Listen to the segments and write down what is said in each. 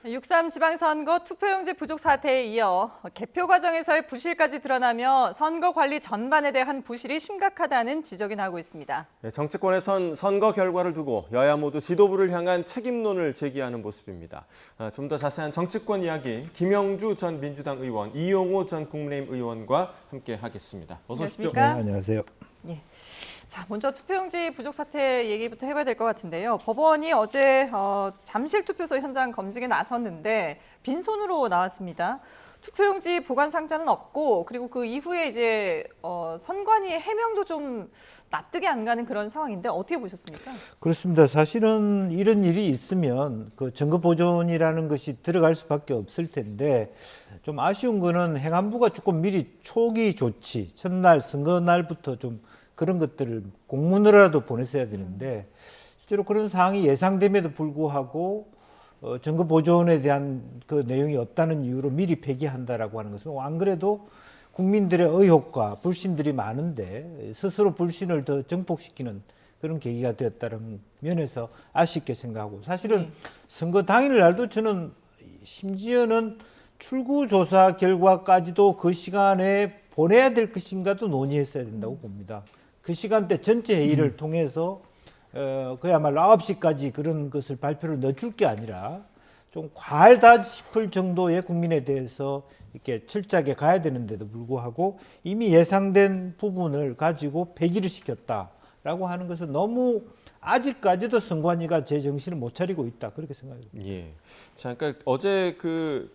6.3 지방선거 투표용지 부족 사태에 이어 개표 과정에서의 부실까지 드러나며 선거 관리 전반에 대한 부실이 심각하다는 지적이 나오고 있습니다. 정치권에선 선거 결과를 두고 여야 모두 지도부를 향한 책임론을 제기하는 모습입니다. 좀 더 자세한 정치권 이야기 김영주 전 민주당 의원, 이용호 전 국민의힘 의원과 함께 하겠습니다. 어서 오십시오. 안녕하십니까? 네, 안녕하세요. 예. 자, 먼저 투표용지 부족 사태 얘기부터 해봐야 될 것 같은데요. 법원이 어제 잠실 투표소 현장 검증에 나섰는데 빈손으로 나왔습니다. 투표용지 보관 상자는 없고 그리고 그 이후에 이제 선관위 해명도 좀 납득이 안 가는 그런 상황인데 어떻게 보셨습니까? 그렇습니다. 사실은 이런 일이 있으면 그 증거 보존이라는 것이 들어갈 수밖에 없을 텐데 좀 아쉬운 거는 행안부가 조금 미리 초기 조치, 첫날 선거 날부터 좀 그런 것들을 공문으로라도 보냈어야 되는데 실제로 그런 상황이 예상됨에도 불구하고 증거 보존에 대한 그 내용이 없다는 이유로 미리 폐기한다라고 하는 것은 안 그래도 국민들의 의혹과 불신들이 많은데 스스로 불신을 더 증폭시키는 그런 계기가 되었다는 면에서 아쉽게 생각하고 사실은 선거 당일 날도 저는 심지어는 출구조사 결과까지도 그 시간에 보내야 될 것인가도 논의했어야 된다고 봅니다. 그 시간대 전체 회의를 통해서 그야말로 9시까지 그런 것을 발표를 넣어줄 게 아니라 좀 과하다 싶을 정도의 국민에 대해서 이렇게 철저하게 가야 되는데도 불구하고 이미 예상된 부분을 가지고 폐기를 시켰다라고 하는 것은 너무 아직까지도 선관위가 제 정신을 못 차리고 있다 그렇게 생각합니다. 예. 자, 그러니까 어제 그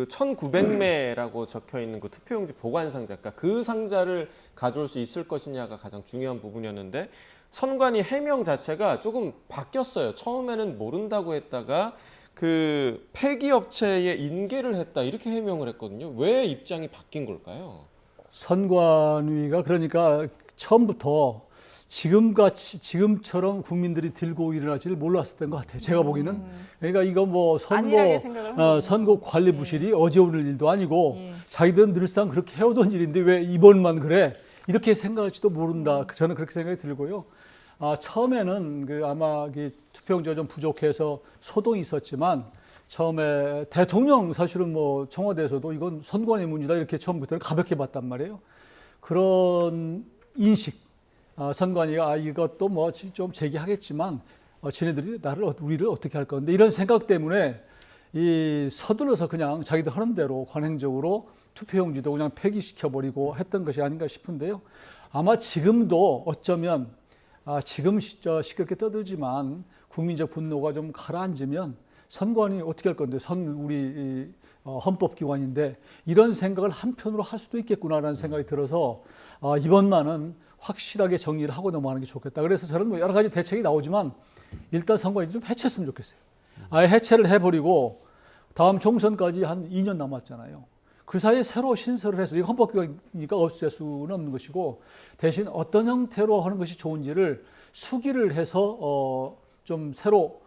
1900매라고 적혀 있는 그 투표용지 보관 상자, 그러니까 그 상자를 가져올 수 있을 것이냐가 가장 중요한 부분이었는데 선관위 해명 자체가 조금 바뀌었어요. 처음에는 모른다고 했다가 그 폐기 업체에 인계를 했다 이렇게 해명을 했거든요. 왜 입장이 바뀐 걸까요? 선관위가 그러니까 처음부터 지금처럼 국민들이 들고 일어나지를 몰랐었던 것 같아요. 제가 보기에는. 그러니까 이거 뭐 안일하게 생각을 한 거군요. 선거 관리 부실이 어제 오늘 일도 아니고 예. 자기들은 늘상 그렇게 해오던 일인데 왜 이번만 그래? 이렇게 생각할지도 모른다. 저는 그렇게 생각이 들고요. 처음에는 그 아마 투표용지가 좀 부족해서 소동이 있었지만 처음에 대통령 사실은 뭐 청와대에서도 이건 선관위 문제다 이렇게 처음부터는 가볍게 봤단 말이에요. 그런 인식. 선관위가 이것도 뭐 좀 제기하겠지만 지네들이 우리를 어떻게 할 건데 이런 생각 때문에 이 서둘러서 그냥 자기들 하는 대로 관행적으로 투표용지도 그냥 폐기시켜버리고 했던 것이 아닌가 싶은데요. 아마 지금도 어쩌면 지금 시끄럽게 떠들지만 국민적 분노가 좀 가라앉으면 선관위 어떻게 할 건데 우리 헌법기관인데 이런 생각을 한편으로 할 수도 있겠구나라는 생각이 들어서 이번만은 확실하게 정리를 하고 넘어가는 게 좋겠다. 그래서 저는 뭐 여러 가지 대책이 나오지만 일단 선관위 좀 해체했으면 좋겠어요. 아예 해체를 해버리고 다음 총선까지 한 2년 남았잖아요. 그 사이에 새로 신설을 해서 이거 헌법기관이니까 없앨 수는 없는 것이고 대신 어떤 형태로 하는 것이 좋은지를 수기를 해서 좀 새로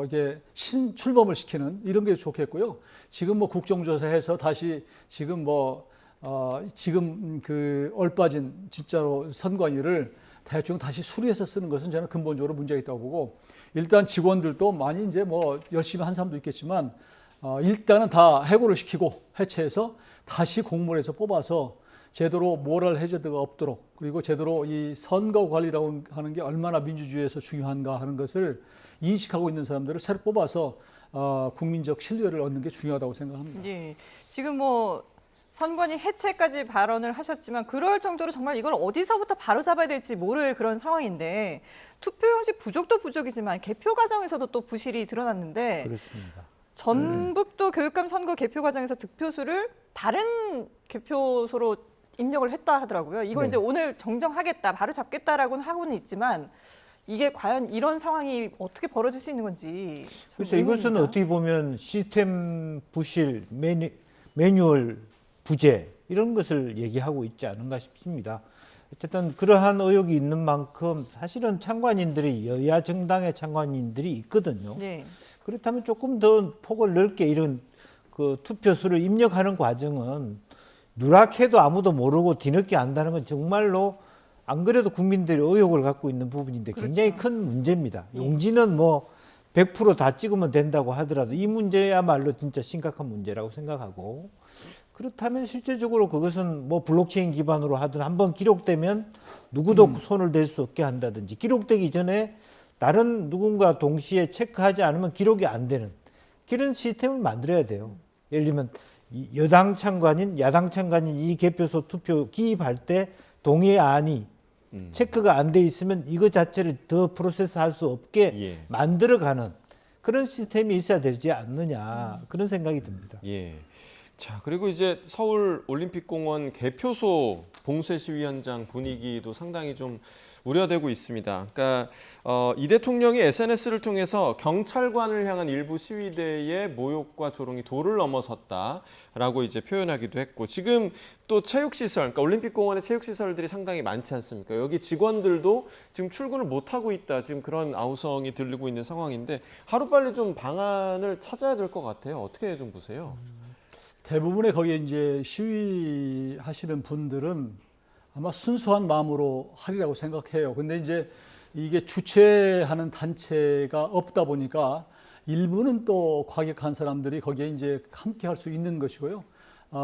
이게 신출범을 시키는 이런 게 좋겠고요. 지금 뭐 국정조사해서 다시 지금 지금 그 얼빠진 진짜로 선관위를 대충 다시 수리해서 쓰는 것은 저는 근본적으로 문제가 있다고 보고 일단 직원들도 많이 이제 뭐 열심히 한 사람도 있겠지만 일단은 다 해고를 시키고 해체해서 다시 공무원에서 뽑아서 제대로 모럴 해저드가 없도록 그리고 제대로 이 선거 관리라고 하는 게 얼마나 민주주의에서 중요한가 하는 것을 인식하고 있는 사람들을 새로 뽑아서 국민적 신뢰를 얻는 게 중요하다고 생각합니다. 예. 지금 뭐 선관위 해체까지 발언을 하셨지만 그럴 정도로 정말 이걸 어디서부터 바로잡아야 될지 모를 그런 상황인데 투표용지 부족도 부족이지만 개표 과정에서도 또 부실이 드러났는데 그렇습니다. 전북도 교육감 선거 개표 과정에서 득표수를 다른 개표소로 입력을 했다 하더라고요. 이걸 네. 이제 오늘 정정하겠다, 바로 잡겠다라고는 하고는 있지만 이게 과연 이런 상황이 어떻게 벌어질 수 있는 건지. 그래서 이것은 의문입니다. 어떻게 보면 시스템 부실, 매뉴얼 부재 이런 것을 얘기하고 있지 않은가 싶습니다. 어쨌든 그러한 의혹이 있는 만큼 사실은 참관인들이 여야 정당의 참관인들이 있거든요. 네. 그렇다면 조금 더 폭을 넓게 이런 그 투표수를 입력하는 과정은 누락해도 아무도 모르고 뒤늦게 안다는 건 정말로 안 그래도 국민들이 의혹을 갖고 있는 부분인데 굉장히 그렇죠. 큰 문제입니다. 용지는 뭐 100%다 찍으면 된다고 하더라도 이 문제야말로 진짜 심각한 문제라고 생각하고, 그렇다면 실제적으로 그것은 뭐 블록체인 기반으로 하든 한번 기록되면 누구도 손을 댈 수 없게 한다든지, 기록되기 전에 다른 누군가 동시에 체크하지 않으면 기록이 안 되는 그런 시스템을 만들어야 돼요. 예를 들면 여당 찬관인 야당 찬관인 이 개표소 투표 기입할 때 동의안이 체크가 안 돼 있으면 이거 자체를 더 프로세스할 수 없게 예. 만들어가는 그런 시스템이 있어야 되지 않느냐, 그런 생각이 듭니다. 예. 자, 그리고 이제 서울 올림픽공원 개표소 봉쇄 시위 현장 분위기도 상당히 좀 우려되고 있습니다. 그러니까 이 대통령이 SNS를 통해서 경찰관을 향한 일부 시위대의 모욕과 조롱이 도를 넘어섰다라고 이제 표현하기도 했고, 지금 또 체육시설, 그러니까 올림픽공원의 체육시설들이 상당히 많지 않습니까? 여기 직원들도 지금 출근을 못 하고 있다, 지금 그런 아우성이 들리고 있는 상황인데 하루빨리 좀 방안을 찾아야 될 것 같아요. 어떻게 좀 보세요? 대부분의 거기에 이제 시위하시는 분들은 아마 순수한 마음으로 하리라고 생각해요. 근데 이제 이게 주최하는 단체가 없다 보니까 일부는 또 과격한 사람들이 거기에 이제 함께 할 수 있는 것이고요.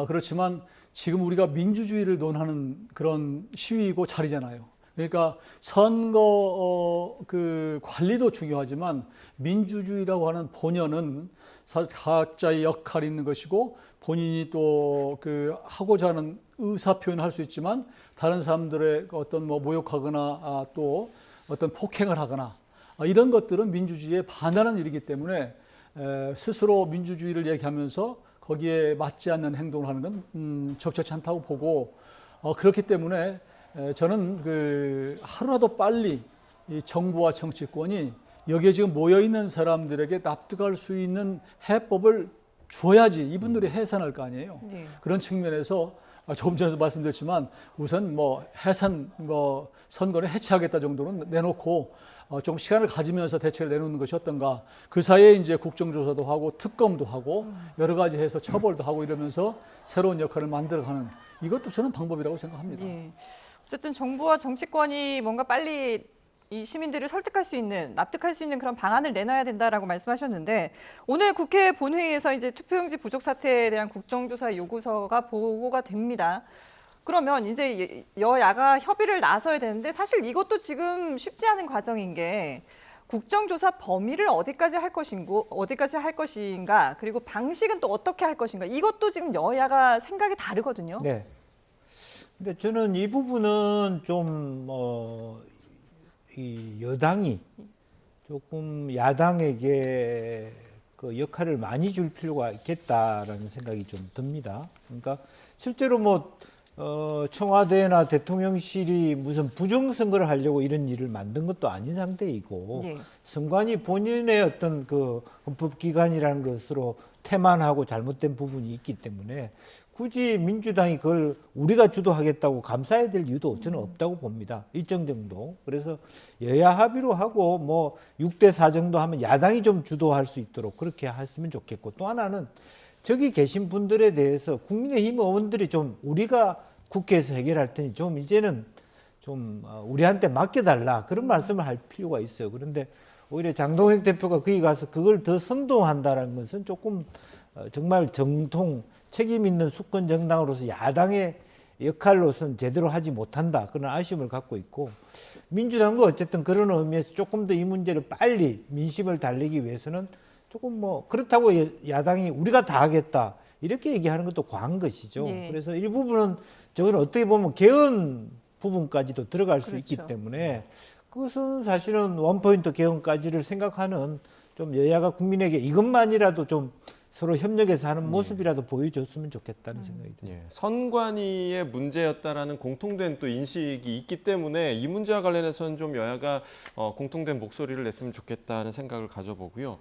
그렇지만 지금 우리가 민주주의를 논하는 그런 시위이고 자리잖아요. 그러니까 선거 그 관리도 중요하지만 민주주의라고 하는 본연은 각자의 역할이 있는 것이고, 본인이 또 그 하고자 하는 의사 표현을 할 수 있지만 다른 사람들의 어떤 뭐 모욕하거나 또 어떤 폭행을 하거나 이런 것들은 민주주의에 반하는 일이기 때문에 스스로 민주주의를 얘기하면서 거기에 맞지 않는 행동을 하는 건 적절치 않다고 보고, 그렇기 때문에 저는 그 하루라도 빨리 이 정부와 정치권이 여기에 지금 모여 있는 사람들에게 납득할 수 있는 해법을 줘야지 이분들이 해산할 거 아니에요. 네. 그런 측면에서 조금 전에도 말씀드렸지만 우선 뭐 해산 뭐 선거를 해체하겠다 정도는 내놓고 조금 시간을 가지면서 대책을 내놓는 것이 어떤가. 그 사이에 이제 국정조사도 하고 특검도 하고 여러 가지 해서 처벌도 하고 이러면서 새로운 역할을 만들어가는, 이것도 저는 방법이라고 생각합니다. 예. 어쨌든 정부와 정치권이 뭔가 빨리 이 시민들을 설득할 수 있는, 납득할 수 있는 그런 방안을 내놔야 된다라고 말씀하셨는데, 오늘 국회 본회의에서 이제 투표용지 부족 사태에 대한 국정조사 요구서가 보고가 됩니다. 그러면 이제 여야가 협의를 나서야 되는데, 사실 이것도 지금 쉽지 않은 과정인 게 국정조사 범위를 어디까지 할 것인가, 그리고 방식은 또 어떻게 할 것인가, 이것도 지금 여야가 생각이 다르거든요. 네. 근데 저는 이 부분은 좀 이 여당이 조금 야당에게 그 역할을 많이 줄 필요가 있겠다라는 생각이 좀 듭니다. 그러니까 실제로 뭐 청와대나 대통령실이 무슨 부정선거를 하려고 이런 일을 만든 것도 아닌 상태이고, 예. 선관위 본인의 어떤 그 헌법기관이라는 것으로 태만하고 잘못된 부분이 있기 때문에 굳이 민주당이 그걸 우리가 주도하겠다고 감싸야 될 이유도 저는 없다고 봅니다. 일정 정도. 그래서 여야 합의로 하고 뭐 6대4 정도 하면 야당이 좀 주도할 수 있도록 그렇게 했으면 좋겠고, 또 하나는 저기 계신 분들에 대해서 국민의힘 의원들이 좀 우리가 국회에서 해결할 테니 좀 이제는 좀 우리한테 맡겨달라, 그런 말씀을 할 필요가 있어요. 그런데 오히려 장동혁 대표가 거기 가서 그걸 더 선동한다는 것은 조금 정말 정통 책임 있는 수권 정당으로서 야당의 역할로서는 제대로 하지 못한다, 그런 아쉬움을 갖고 있고, 민주당도 어쨌든 그런 의미에서 조금 더 이 문제를 빨리 민심을 달래기 위해서는 조금 뭐 그렇다고 야당이 우리가 다 하겠다 이렇게 얘기하는 것도 과한 것이죠. 네. 그래서 일부분은 저건 어떻게 보면 개헌 부분까지도 들어갈 수 있기 그렇죠. 때문에 그것은 사실은 원포인트 개헌까지를 생각하는 좀 여야가 국민에게 이것만이라도 좀 서로 협력해서 하는 모습이라도 보여줬으면 좋겠다는 생각이 듭니다. 예, 선관위의 문제였다라는 공통된 또 인식이 있기 때문에 이 문제와 관련해서는 좀 여야가 공통된 목소리를 냈으면 좋겠다는 생각을 가져보고요.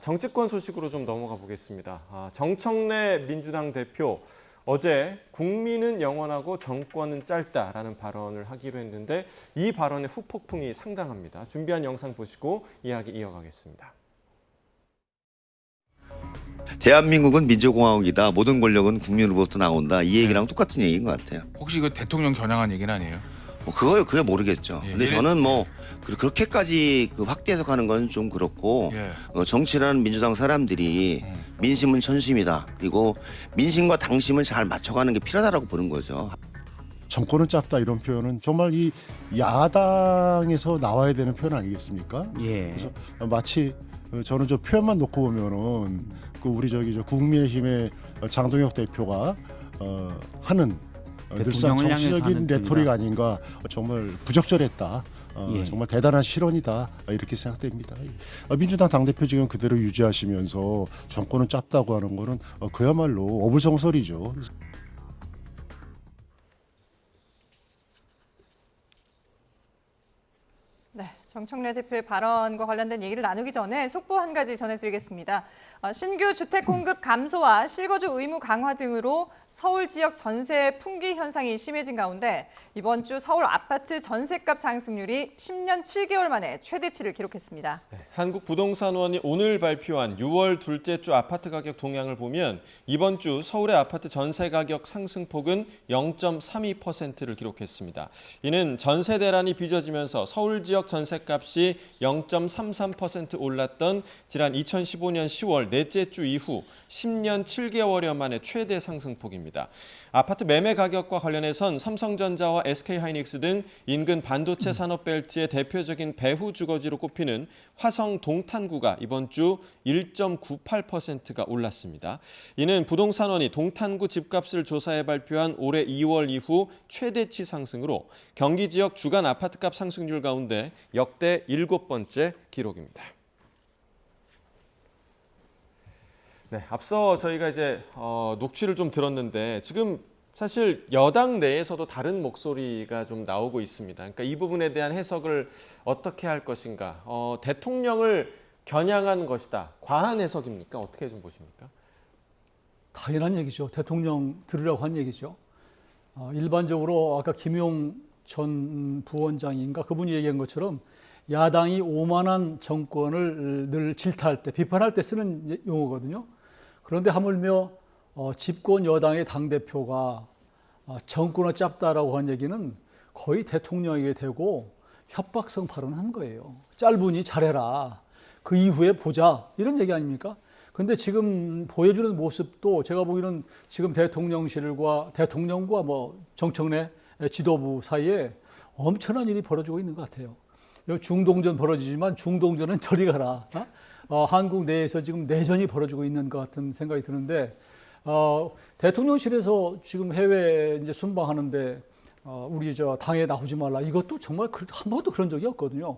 정치권 소식으로 좀 넘어가 보겠습니다. 정청래 민주당 대표, 어제 국민은 영원하고 정권은 짧다라는 발언을 하기로 했는데 이 발언의 후폭풍이 상당합니다. 준비한 영상 보시고 이야기 이어가겠습니다. 대한민국은 민주공화국이다. 모든 권력은 국민으로부터 나온다. 이 얘기랑 똑같은 얘기인 것 같아요. 혹시 이거 대통령 겨냥한 얘기는 아니에요? 뭐 그게 모르겠죠. 예, 근데 저는 뭐 그렇게까지 그 확대 해석하는 건 좀 그렇고 예. 정치라는 민주당 사람들이 민심은 천심이다. 그리고 민심과 당심을 잘 맞춰가는 게 필요하다라고 보는 거죠. 정권은 짧다 이런 표현은 정말 이 야당에서 나와야 되는 표현 아니겠습니까? 예. 그래서 마치 저는 저 표현만 놓고 보면은 그 우리 저 국민의힘의 장동혁 대표가 하는 늘상 대통령을 향해서 정치적인 하는 레토릭 아닌가 정말 부적절했다. 예. 정말 대단한 실언이다 이렇게 생각됩니다. 민주당 당대표 지금 그대로 유지하시면서 정권은 짧다고 하는 거는 그야말로 어불성설이죠. 네, 정청래 대표의 발언과 관련된 얘기를 나누기 전에 속보 한 가지 전해드리겠습니다. 신규 주택 공급 감소와 실거주 의무 강화 등으로 서울 지역 전세 풍기 현상이 심해진 가운데 이번 주 서울 아파트 전세값 상승률이 10년 7개월 만에 최대치를 기록했습니다. 한국부동산원이 오늘 발표한 6월 둘째 주 아파트 가격 동향을 보면 이번 주 서울의 아파트 전세 가격 상승폭은 0.32%를 기록했습니다. 이는 전세 대란이 빚어지면서 서울 지역 전세값이 0.33% 올랐던 지난 2015년 10월 넷째 주 이후 10년 7개월여 만에 최대 상승폭입니다. 아파트 매매 가격과 관련해선 삼성전자와 SK하이닉스 등 인근 반도체 산업벨트의 대표적인 배후 주거지로 꼽히는 화성 동탄구가 이번 주 1.98%가 올랐습니다. 이는 부동산원이 동탄구 집값을 조사해 발표한 올해 2월 이후 최대치 상승으로 경기 지역 주간 아파트값 상승률 가운데 역대 7번째 기록입니다. 네, 앞서 저희가 이제 녹취를 좀 들었는데 지금 사실 여당 내에서도 다른 목소리가 좀 나오고 있습니다. 그러니까 이 부분에 대한 해석을 어떻게 할 것인가? 대통령을 겨냥한 것이다. 과한 해석입니까? 어떻게 좀 보십니까? 당연한 얘기죠. 대통령 들으라고 한 얘기죠. 일반적으로 아까 김용 전 부원장인가 그분이 얘기한 것처럼 야당이 오만한 정권을 늘 질타할 때, 비판할 때 쓰는 용어거든요. 그런데 하물며 집권 여당의 당대표가 정권을 짭다라고 한 얘기는 거의 대통령에게 대고 협박성 발언한 거예요. 짧으니 잘해라. 그 이후에 보자. 이런 얘기 아닙니까? 근데 지금 보여주는 모습도 제가 보기에는 지금 대통령과 뭐 정청래 지도부 사이에 엄청난 일이 벌어지고 있는 것 같아요. 중동전 벌어지지만 중동전은 저리 가라. 한국 내에서 지금 내전이 벌어지고 있는 것 같은 생각이 드는데 대통령실에서 지금 해외 이제 순방하는데 우리 저 당에 나오지 말라. 이것도 정말 한 번도 그런 적이 없거든요.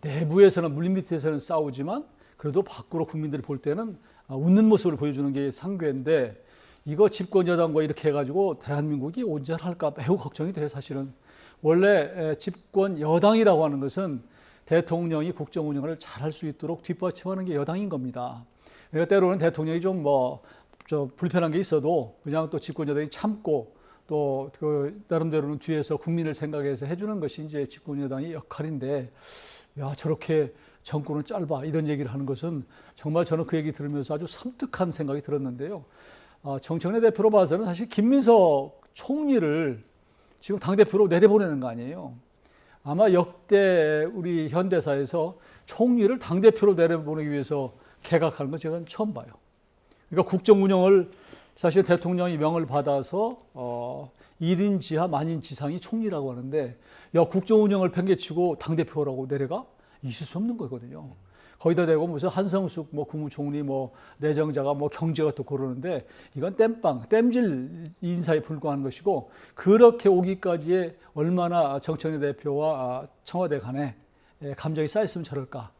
내부에서는 물밑에서는 싸우지만 그래도 밖으로 국민들이 볼 때는 웃는 모습을 보여주는 게 상궤인데 이거 집권 여당과 이렇게 해가지고 대한민국이 온전할까 매우 걱정이 돼요. 사실은 원래 집권 여당이라고 하는 것은 대통령이 국정 운영을 잘할 수 있도록 뒷받침하는 게 여당인 겁니다. 그러니까 때로는 대통령이 좀 불편한 게 있어도 그냥 또 집권 여당이 참고 또 그 나름대로는 뒤에서 국민을 생각해서 해주는 것이 이제 집권 여당의 역할인데 야 저렇게 정권은 짧아 이런 얘기를 하는 것은 정말 저는 그 얘기 들으면서 아주 섬뜩한 생각이 들었는데요. 정청래 대표로 봐서는 사실 김민석 총리를 지금 당대표로 내려보내는 거 아니에요. 아마 역대 우리 현대사에서 총리를 당대표로 내려보내기 위해서 개각하는 거 제가 처음 봐요. 그러니까 국정 운영을 사실 대통령이 명을 받아서 1인 지하 만인 지상이 총리라고 하는데 야 국정 운영을 팽개치고 당대표라고 내려가? 있을 수 없는 거거든요. 거기다 대고 무슨 한성숙 뭐 국무총리 뭐 내정자가 뭐 경제가 또 그러는데 이건 땜질 인사에 불과한 것이고 그렇게 오기까지의 얼마나 정청래 대표와 청와대 간에 감정이 쌓였으면 저럴까.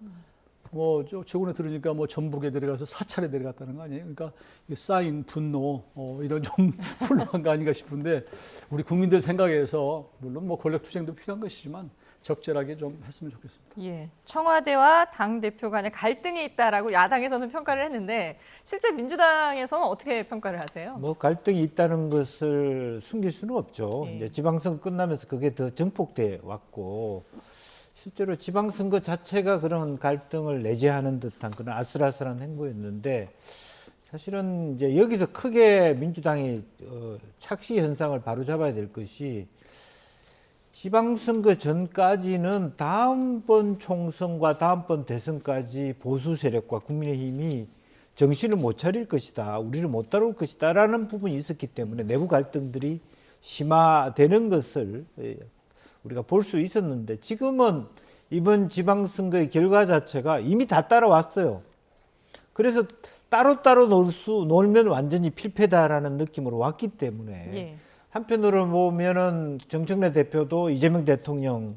뭐 최근에 들으니까 뭐 전북에 내려가서 사찰에 내려갔다는 거 아니에요. 그러니까 쌓인 분노 이런 좀 훌륭한 거 아닌가 싶은데 우리 국민들 생각에서 물론 뭐 권력투쟁도 필요한 것이지만 적절하게 좀 했으면 좋겠습니다. 예, 청와대와 당대표 간에 갈등이 있다라고 야당에서는 평가를 했는데 실제 민주당에서는 어떻게 평가를 하세요? 뭐 갈등이 있다는 것을 숨길 수는 없죠. 네. 이제 지방선거 끝나면서 그게 더 증폭돼 왔고 실제로 지방선거 자체가 그런 갈등을 내재하는 듯한 그런 아슬아슬한 행보였는데 사실은 이제 여기서 크게 민주당이 착시 현상을 바로잡아야 될 것이 지방선거 전까지는 다음번 총선과 다음번 대선까지 보수 세력과 국민의힘이 정신을 못 차릴 것이다, 우리를 못 다룰 것이다 라는 부분이 있었기 때문에 내부 갈등들이 심화되는 것을 우리가 볼 수 있었는데, 지금은 이번 지방선거의 결과 자체가 이미 다 따라왔어요. 그래서 따로따로 놀면 완전히 필패다라는 느낌으로 왔기 때문에 예. 한편으로 보면은 정청래 대표도 이재명 대통령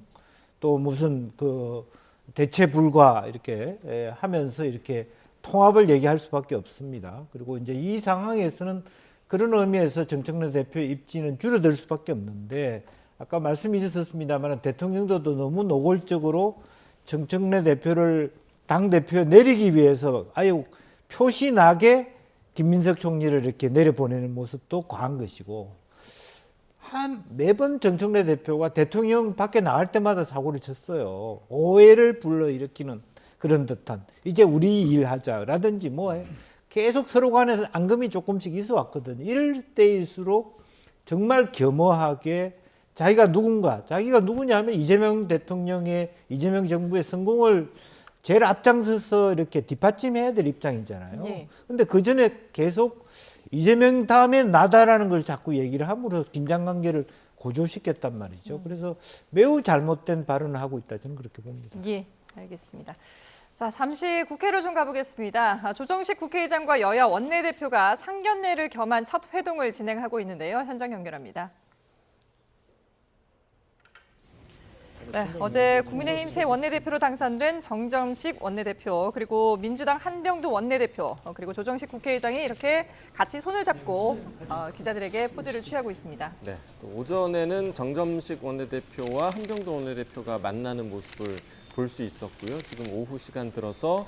또 무슨 그 대체 불가 이렇게 하면서 이렇게 통합을 얘기할 수밖에 없습니다. 그리고 이제 이 상황에서는 그런 의미에서 정청래 대표의 입지는 줄어들 수밖에 없는데, 아까 말씀이 있었습니다만 대통령도 너무 노골적으로 정청래 대표를 당 대표에 내리기 위해서 아예 표시 나게 김민석 총리를 이렇게 내려보내는 모습도 과한 것이고, 매번 정청래 대표가 대통령 밖에 나갈 때마다 사고를 쳤어요. 오해를 불러일으키는 그런 듯한, 이제 우리 일하자라든지 뭐 계속 서로 간에 앙금이 조금씩 있어 왔거든요. 이럴 때일수록 정말 겸허하게 자기가 누구냐 하면 이재명 대통령의, 이재명 정부의 성공을 제일 앞장서서 이렇게 뒷받침해야 될 입장이잖아요. 네. 근데 그 전에 계속 이재명 다음에 나다라는 걸 자꾸 얘기를 함으로써 긴장관계를 고조시켰단 말이죠. 그래서 매우 잘못된 발언을 하고 있다, 저는 그렇게 봅니다. 예, 알겠습니다. 자, 잠시 국회로 좀 가보겠습니다. 조정식 국회의장과 여야 원내대표가 상견례를 겸한 첫 회동을 진행하고 있는데요. 현장 연결합니다. 네, 어제 국민의힘 새 원내대표로 당선된 정정식 원내대표, 그리고 민주당 한병도 원내대표, 그리고 조정식 국회의장이 이렇게 같이 손을 잡고 기자들에게 포즈를 취하고 있습니다. 네, 또 오전에는 정점식 원내대표와 한병도 원내대표가 만나는 모습을 볼 수 있었고요. 지금 오후 시간 들어서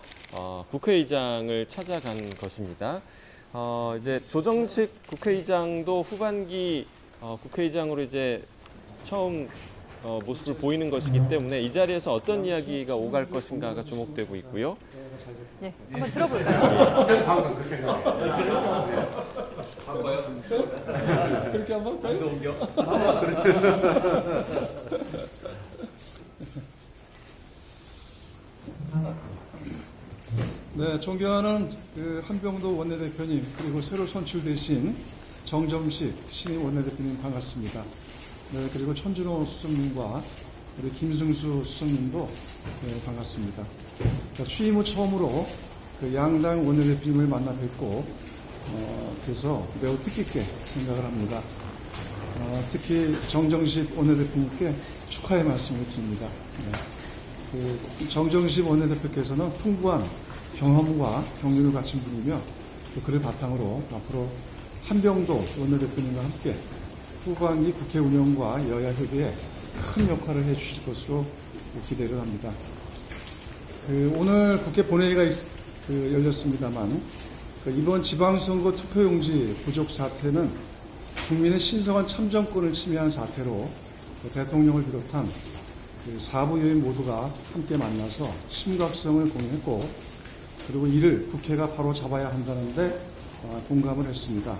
국회의장을 찾아간 것입니다. 이제 조정식 국회의장도 후반기 국회의장으로 이제 처음 모습을 보이는 것이기 때문에 이 자리에서 어떤 이야기가 오갈 것인가가 주목되고 있고요. 예, 한번 들어볼까요? 그렇게 한번 옮겨. 네, 존경하는 그 한병도 원내대표님, 그리고 새로 선출되신 정점식 신임 원내대표님 반갑습니다. 네, 그리고 천준호 수석님과 우리 김승수 수석님도 반갑습니다. 취임 후 처음으로 그 양당 원내대표님을 만나 뵙고 그래서 매우 뜻깊게 생각을 합니다. 특히 정정식 원내대표님께 축하의 말씀을 드립니다. 네. 그 정정식 원내대표께서는 풍부한 경험과 경륜을 갖춘 분이며, 또 그를 바탕으로 앞으로 한병도 원내대표님과 함께 후반기 국회 운영과 여야 협의에 큰 역할을 해주실 것으로 기대를 합니다. 오늘 국회 본회의가 열렸습니다만, 이번 지방선거 투표용지 부족 사태는 국민의 신성한 참정권을 침해한 사태로 대통령을 비롯한 사부 요인 모두가 함께 만나서 심각성을 공유했고, 그리고 이를 국회가 바로 잡아야 한다는데 공감을 했습니다.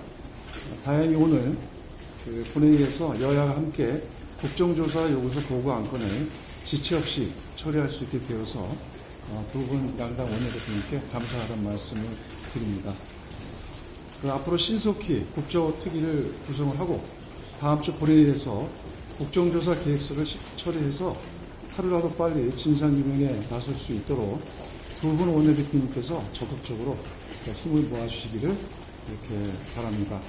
다행히 오늘 본회의에서 여야가 함께 국정조사 요구서 보고 안건을 지체 없이 처리할 수 있게 되어서 두 분 양당 원내대표님께 감사하다는 말씀을 드립니다. 앞으로 신속히 국조특위를 구성을 하고 다음 주 본회의에서 국정조사 계획서를 처리해서 하루라도 빨리 진상규명에 나설 수 있도록 두 분 원내대표님께서 적극적으로 힘을 모아주시기를 이렇게 바랍니다.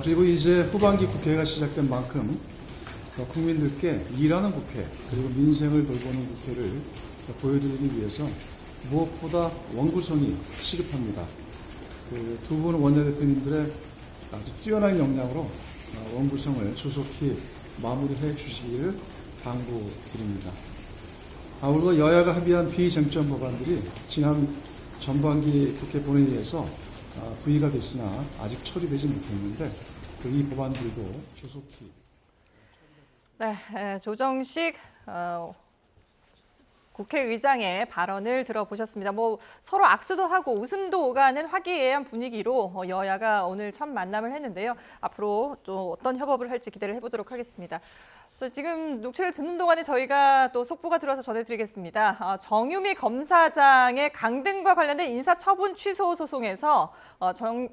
그리고 이제 후반기 국회가 시작된 만큼 국민들께 일하는 국회, 그리고 민생을 돌보는 국회를 보여드리기 위해서 무엇보다 원구성이 시급합니다. 두 분 원내대표님들의 아주 뛰어난 역량으로 원구성을 조속히 마무리해 주시기를 당부드립니다. 아울러 여야가 합의한 비쟁점 법안들이 지난 전반기 국회 본회의에서 부의가 됐으나 아직 처리되지 못했는데 이 법안들도 조속히. 네, 조정식 국회의장의 발언을 들어보셨습니다. 뭐 서로 악수도 하고 웃음도 오가는 화기애애한 분위기로 여야가 오늘 첫 만남을 했는데요. 앞으로 또 어떤 협업을 할지 기대를 해보도록 하겠습니다. 그래서 지금 녹취를 듣는 동안에 저희가 또 속보가 들어와서 전해드리겠습니다. 정유미 검사장의 강등과 관련된 인사처분 취소 소송에서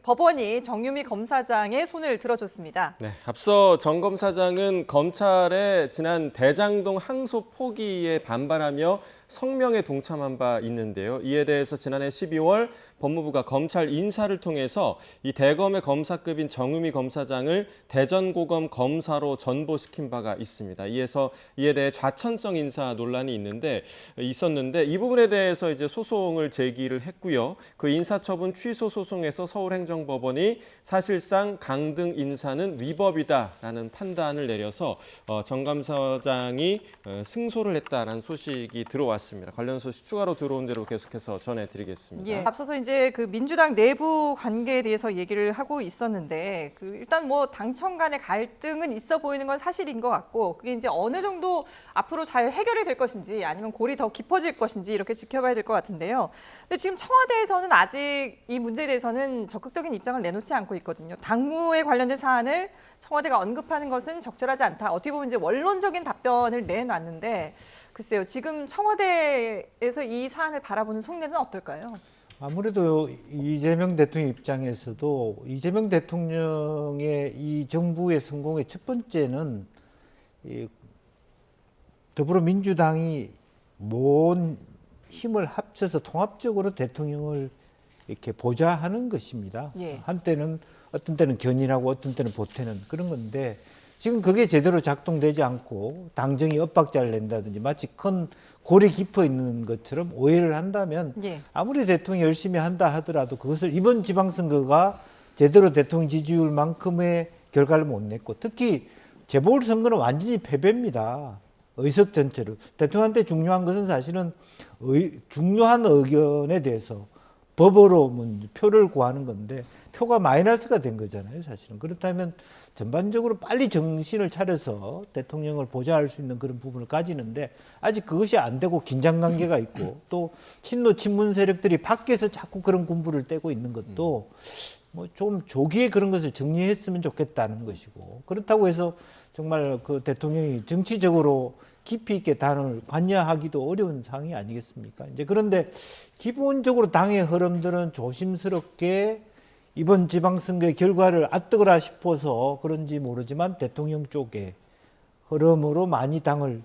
법원이 정유미 검사장의 손을 들어줬습니다. 네, 앞서 정 검사장은 검찰의 지난 대장동 항소 포기에 반발하며 성명에 동참한 바 있는데요. 이에 대해서 지난해 12월 법무부가 검찰 인사를 통해서 이 대검의 검사급인 정유미 검사장을 대전고검 검사로 전보시킨 바가 있습니다. 이에 대해 좌천성 인사 논란이 있었는데 이 부분에 대해서 이제 소송을 제기를 했고요. 그 인사처분 취소 소송에서 서울행정법원이 사실상 강등 인사는 위법이다라는 판단을 내려서 정 검사장이 승소를 했다라는 소식이 들어왔습니다. 관련 소식 추가로 들어온 대로 계속해서 전해드리겠습니다. 예, 앞서서 이제 그 민주당 내부 관계에 대해서 얘기를 하고 있었는데 일단 뭐 당청 간의 갈등은 있어 보이는 건 사실인 것 같고 그게 이제 어느 정도 앞으로 잘 해결이 될 것인지 아니면 골이 더 깊어질 것인지 이렇게 지켜봐야 될 것 같은데요. 근데 지금 청와대에서는 아직 이 문제에 대해서는 적극적인 입장을 내놓지 않고 있거든요. 당무에 관련된 사안을 청와대가 언급하는 것은 적절하지 않다. 어떻게 보면 이제 원론적인 답변을 내놨는데 글쎄요. 지금 청와대에서 이 사안을 바라보는 속내는 어떨까요? 아무래도 이재명 대통령 입장에서도 이재명 대통령의 이 정부의 성공의 첫 번째는 이 더불어민주당이 모은 힘을 합쳐서 통합적으로 대통령을 이렇게 보좌하는 것입니다. 예. 한때는 어떤 때는 견인하고 어떤 때는 보태는 그런 건데 지금 그게 제대로 작동되지 않고 당정이 엇박자를 낸다든지 마치 큰 골이 깊어 있는 것처럼 오해를 한다면 예. 아무리 대통령이 열심히 한다 하더라도 그것을 이번 지방선거가 제대로 대통령 지지율만큼의 결과를 못 냈고 특히 재보궐선거는 완전히 패배입니다. 의석 전체로. 대통령한테 중요한 것은 사실은 중요한 의견에 대해서 법으로 표를 구하는 건데 표가 마이너스가 된 거잖아요, 사실은. 그렇다면 전반적으로 빨리 정신을 차려서 대통령을 보좌할 수 있는 그런 부분을 가지는데 아직 그것이 안 되고 긴장 관계가 있고 또 친노 친문 세력들이 밖에서 자꾸 그런 군부를 떼고 있는 것도 뭐 좀 조기에 그런 것을 정리했으면 좋겠다는 것이고 그렇다고 해서 정말 그 대통령이 정치적으로 깊이 있게 당을 관여하기도 어려운 상황이 아니겠습니까? 이제 그런데 기본적으로 당의 흐름들은 조심스럽게 이번 지방선거의 결과를 앞두거라 싶어서 그런지 모르지만 대통령 쪽의 흐름으로 많이 당을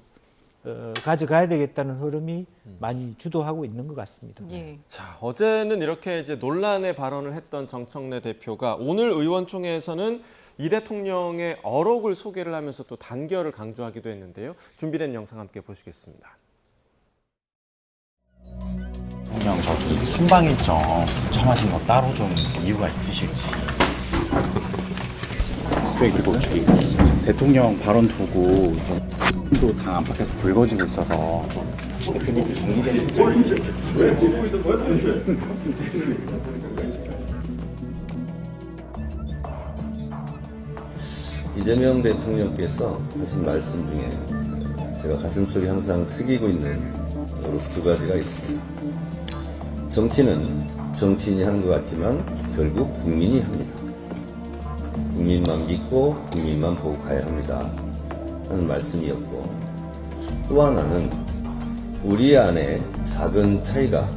가져가야 되겠다는 흐름이 많이 주도하고 있는 것 같습니다. 예. 자, 어제는 이렇게 이제 논란의 발언을 했던 정청래 대표가 오늘 의원총회에서는 이 대통령의 어록을 소개를 하면서 또 단결을 강조하기도 했는데요. 준비된 영상 함께 보시겠습니다. 대통령 저기 순방 일정 참하신 거 따로 좀 이유가 있으실지. 그리고 저기 대통령 발언 두고 좀 당 안팎에서 불거지고 있어서 대표님 정리되는 이재명 대통령께서 하신 말씀 중에 제가 가슴속에 항상 새기고 있는 두 가지가 있습니다. 정치는 정치인이 하는 것 같지만 결국 국민이 합니다. 국민만 믿고 국민만 보고 가야 합니다. 하는 말씀이었고 또 하나는 우리 안에 작은 차이가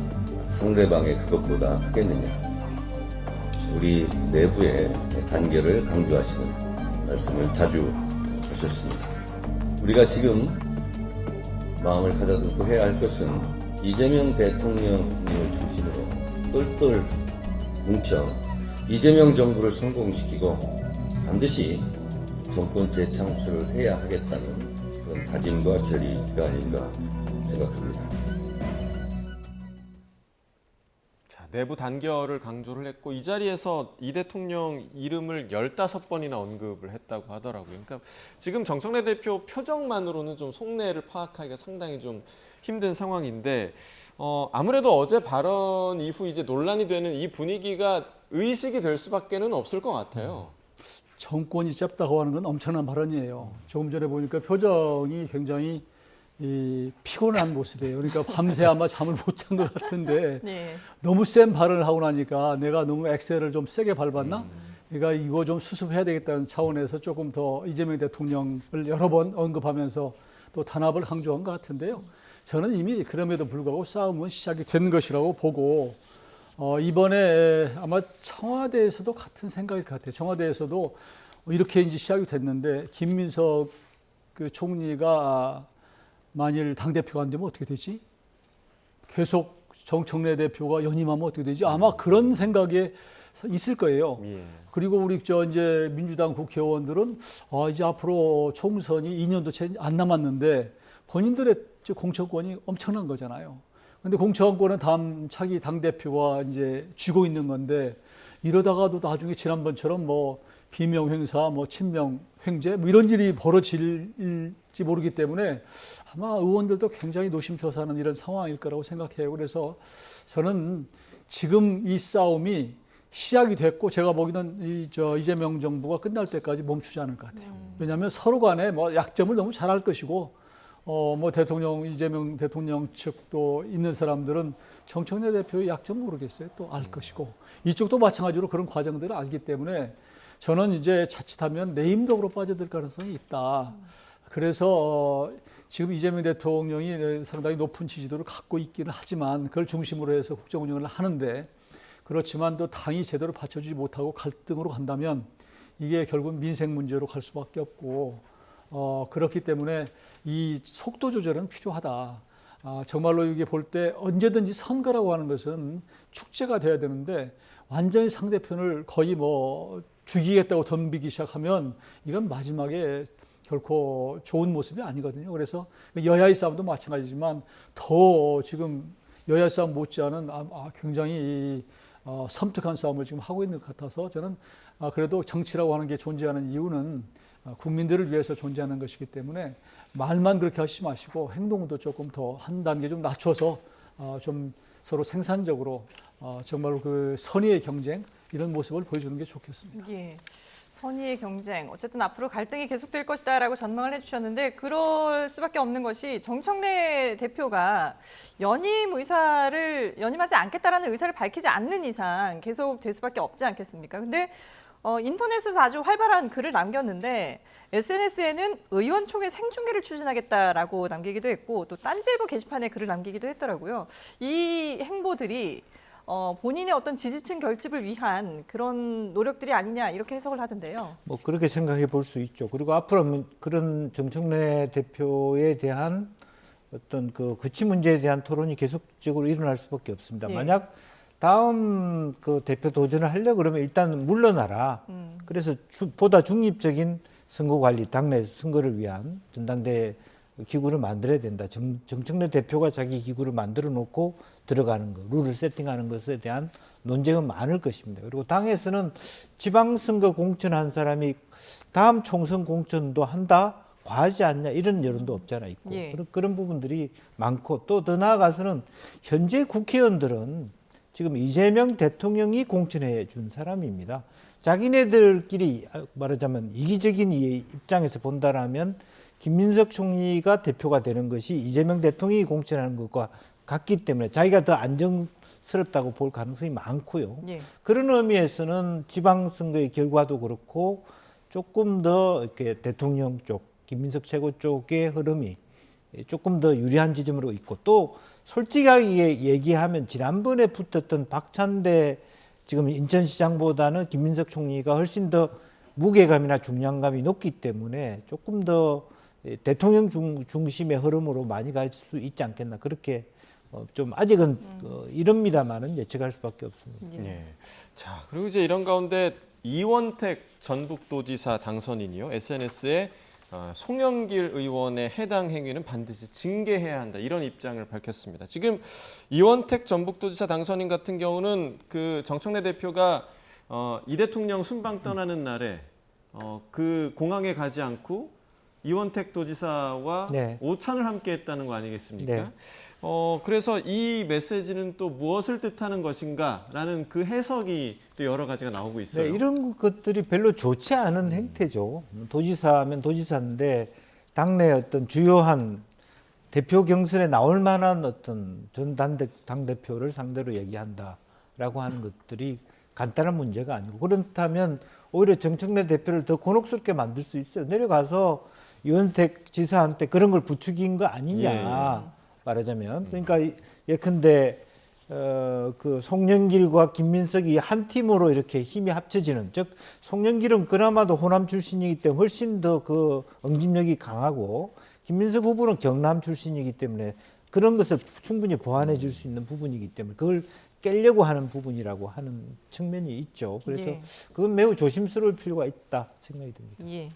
상대방의 그것보다 크겠느냐. 우리 내부의 단결을 강조하시는 말씀을 자주 하셨습니다. 우리가 지금 마음을 가다듬고 해야 할 것은 이재명 대통령을 중심으로 똘똘 뭉쳐 이재명 정부를 성공시키고 반드시 정권 재창출을 해야 하겠다는 그런 다짐과 결의가 아닌가 생각합니다. 자, 내부 단결을 강조를 했고 이 자리에서 이 대통령 이름을 15번이나 언급을 했다고 하더라고요. 그러니까 지금 정청래 대표 표정만으로는 좀 속내를 파악하기가 상당히 좀 힘든 상황인데 아무래도 어제 발언 이후 이제 논란이 되는 이 분위기가 의식이 될 수밖에는 없을 것 같아요. 정권이 짧다고 하는 건 엄청난 발언이에요. 조금 전에 보니까 표정이 굉장히 피곤한 모습이에요. 그러니까 밤새 아마 잠을 못 잔 것 같은데 네. 너무 센 발언을 하고 나니까 내가 너무 엑셀을 좀 세게 밟았나? 그러니까 이거 좀 수습해야 되겠다는 차원에서 조금 더 이재명 대통령을 여러 번 언급하면서 또 단합을 강조한 것 같은데요. 저는 이미 그럼에도 불구하고 싸움은 시작이 된 것이라고 보고 이번에 아마 청와대에서도 같은 생각일 것 같아요. 청와대에서도 이렇게 이제 시작이 됐는데 김민석 그 총리가 만일 당대표가 안 되면 어떻게 되지? 계속 정청래 대표가 연임하면 어떻게 되지? 아마 그런 생각에 있을 거예요. 예. 그리고 우리 이제 민주당 국회의원들은 이제 앞으로 총선이 2년도 채 안 남았는데 본인들의 공천권이 엄청난 거잖아요. 근데 공천권은 다음 차기 당대표가 이제 쥐고 있는 건데 이러다가도 나중에 지난번처럼 뭐 비명행사, 뭐 친명횡재 뭐 이런 일이 벌어질지 모르기 때문에 아마 의원들도 굉장히 노심초사하는 이런 상황일 거라고 생각해요. 그래서 저는 지금 이 싸움이 시작이 됐고 제가 보기에는 이재명 정부가 끝날 때까지 멈추지 않을 것 같아요. 왜냐하면 서로 간에 뭐 약점을 너무 잘 알 것이고 뭐 이재명 대통령 측도 있는 사람들은 정청래 대표의 약점 모르겠어요. 또 알 것이고 이쪽도 마찬가지로 그런 과정들을 알기 때문에 저는 이제 자칫하면 내임덕으로 빠져들 가능성이 있다. 그래서 지금 이재명 대통령이 상당히 높은 지지도를 갖고 있기는 하지만 그걸 중심으로 해서 국정 운영을 하는데 그렇지만 또 당이 제대로 받쳐주지 못하고 갈등으로 간다면 이게 결국 민생 문제로 갈 수밖에 없고 그렇기 때문에 이 속도 조절은 필요하다. 정말로 이게 볼 때 언제든지 선거라고 하는 것은 축제가 돼야 되는데 완전히 상대편을 거의 뭐 죽이겠다고 덤비기 시작하면 이건 마지막에 결코 좋은 모습이 아니거든요. 그래서 여야의 싸움도 마찬가지지만 더 지금 여야 싸움 못지않은 굉장히 섬뜩한 싸움을 지금 하고 있는 것 같아서 저는 그래도 정치라고 하는 게 존재하는 이유는 국민들을 위해서 존재하는 것이기 때문에 말만 그렇게 하시지 마시고 행동도 조금 더 한 단계 좀 낮춰서 좀 서로 생산적으로 정말로 그 선의의 경쟁 이런 모습을 보여주는 게 좋겠습니다. 예. 선의의 경쟁, 어쨌든 앞으로 갈등이 계속될 것이다라고 전망을 해주셨는데 그럴 수밖에 없는 것이 정청래 대표가 연임하지 않겠다라는 의사를 밝히지 않는 이상 계속 될 수밖에 없지 않겠습니까? 근데 인터넷에서 아주 활발한 글을 남겼는데 SNS에는 의원총회 생중계를 추진하겠다라고 남기기도 했고 또 딴지일보 게시판에 글을 남기기도 했더라고요. 이 행보들이 본인의 어떤 지지층 결집을 위한 그런 노력들이 아니냐 이렇게 해석을 하던데요. 뭐 그렇게 생각해 볼 수 있죠. 그리고 앞으로 그런 정청래 대표에 대한 어떤 그 거치 문제에 대한 토론이 계속적으로 일어날 수밖에 없습니다. 예. 만약 다음 그 대표 도전을 하려 그러면 일단 물러나라. 그래서 보다 중립적인 선거 관리, 당내 선거를 위한 전당대 기구를 만들어야 된다. 정청래 대표가 자기 기구를 만들어 놓고 들어가는 것, 룰을 세팅하는 것에 대한 논쟁은 많을 것입니다. 그리고 당에서는 지방선거 공천한 사람이 다음 총선 공천도 한다? 과하지 않냐? 이런 여론도 없잖아 있고. 예. 그런 부분들이 많고 또 더 나아가서는 현재 국회의원들은 지금 이재명 대통령이 공천해 준 사람입니다. 자기네들끼리 말하자면 이기적인 입장에서 본다라면 김민석 총리가 대표가 되는 것이 이재명 대통령이 공천하는 것과 같기 때문에 자기가 더 안정스럽다고 볼 가능성이 많고요. 예. 그런 의미에서는 지방선거의 결과도 그렇고 조금 더 이렇게 대통령 쪽, 김민석 최고 쪽의 흐름이 조금 더 유리한 지점으로 있고 또 솔직하게 얘기하면 지난번에 붙었던 박찬대 지금 인천시장보다는 김민석 총리가 훨씬 더 무게감이나 중량감이 높기 때문에 조금 더 대통령 중심의 흐름으로 많이 갈 수 있지 않겠나 그렇게 좀 아직은 이럽니다만은 예측할 수밖에 없습니다. 예. 자, 그리고 이제 이런 가운데 이원택 전북도지사 당선인이요 SNS에 송영길 의원의 해당 행위는 반드시 징계해야 한다 이런 입장을 밝혔습니다. 지금 이원택 전북도지사 당선인 같은 경우는 그 정청래 대표가 이 대통령 순방 떠나는 날에 그 공항에 가지 않고 이원택 도지사와 네. 오찬을 함께 했다는 거 아니겠습니까? 네. 그래서 이 메시지는 또 무엇을 뜻하는 것인가라는 그 해석이 또 여러 가지가 나오고 있어요. 네, 이런 것들이 별로 좋지 않은 행태죠. 도지사면 도지사인데 당내 어떤 주요한 대표 경선에 나올 만한 어떤 전 당대표를 상대로 얘기한다라고 하는 것들이 간단한 문제가 아니고, 그렇다면 오히려 정청래 대표를 더 곤혹스럽게 만들 수 있어요. 내려가서 이원택 지사한테 그런 걸 부추긴 거 아니냐, 말하자면. 그러니까 예컨대 그 송영길과 김민석이 한 팀으로 이렇게 힘이 합쳐지는, 즉 송영길은 그나마도 호남 출신이기 때문에 훨씬 더 그 응집력이 강하고, 김민석 후보는 경남 출신이기 때문에 그런 것을 충분히 보완해 줄 수 있는 부분이기 때문에 그걸 깨려고 하는 부분이라고 하는 측면이 있죠. 그래서 예. 그건 매우 조심스러울 필요가 있다 생각이 듭니다. 예.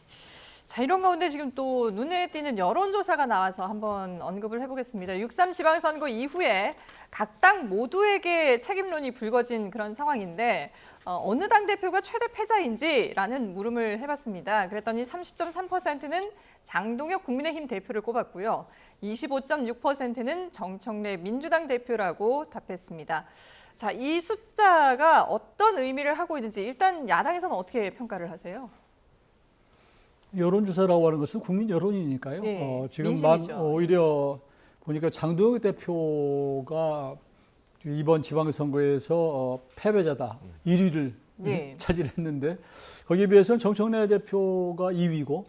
자, 이런 가운데 지금 또 눈에 띄는 여론조사가 나와서 한번 언급을 해보겠습니다. 6.3 지방선거 이후에 각 당 모두에게 책임론이 불거진 그런 상황인데 어느 당 대표가 최대 패자인지라는 물음을 해봤습니다. 그랬더니 30.3%는 장동혁 국민의힘 대표를 꼽았고요. 25.6%는 정청래 민주당 대표라고 답했습니다. 자, 이 숫자가 어떤 의미를 하고 있는지 일단 야당에서는 어떻게 평가를 하세요? 여론조사라고 하는 것은 국민 여론이니까요. 네, 지금 민심이죠. 오히려 보니까 장동혁 대표가 이번 지방선거에서 패배자다 1위를 네. 차지했는데 거기에 비해서는 정청래 대표가 2위고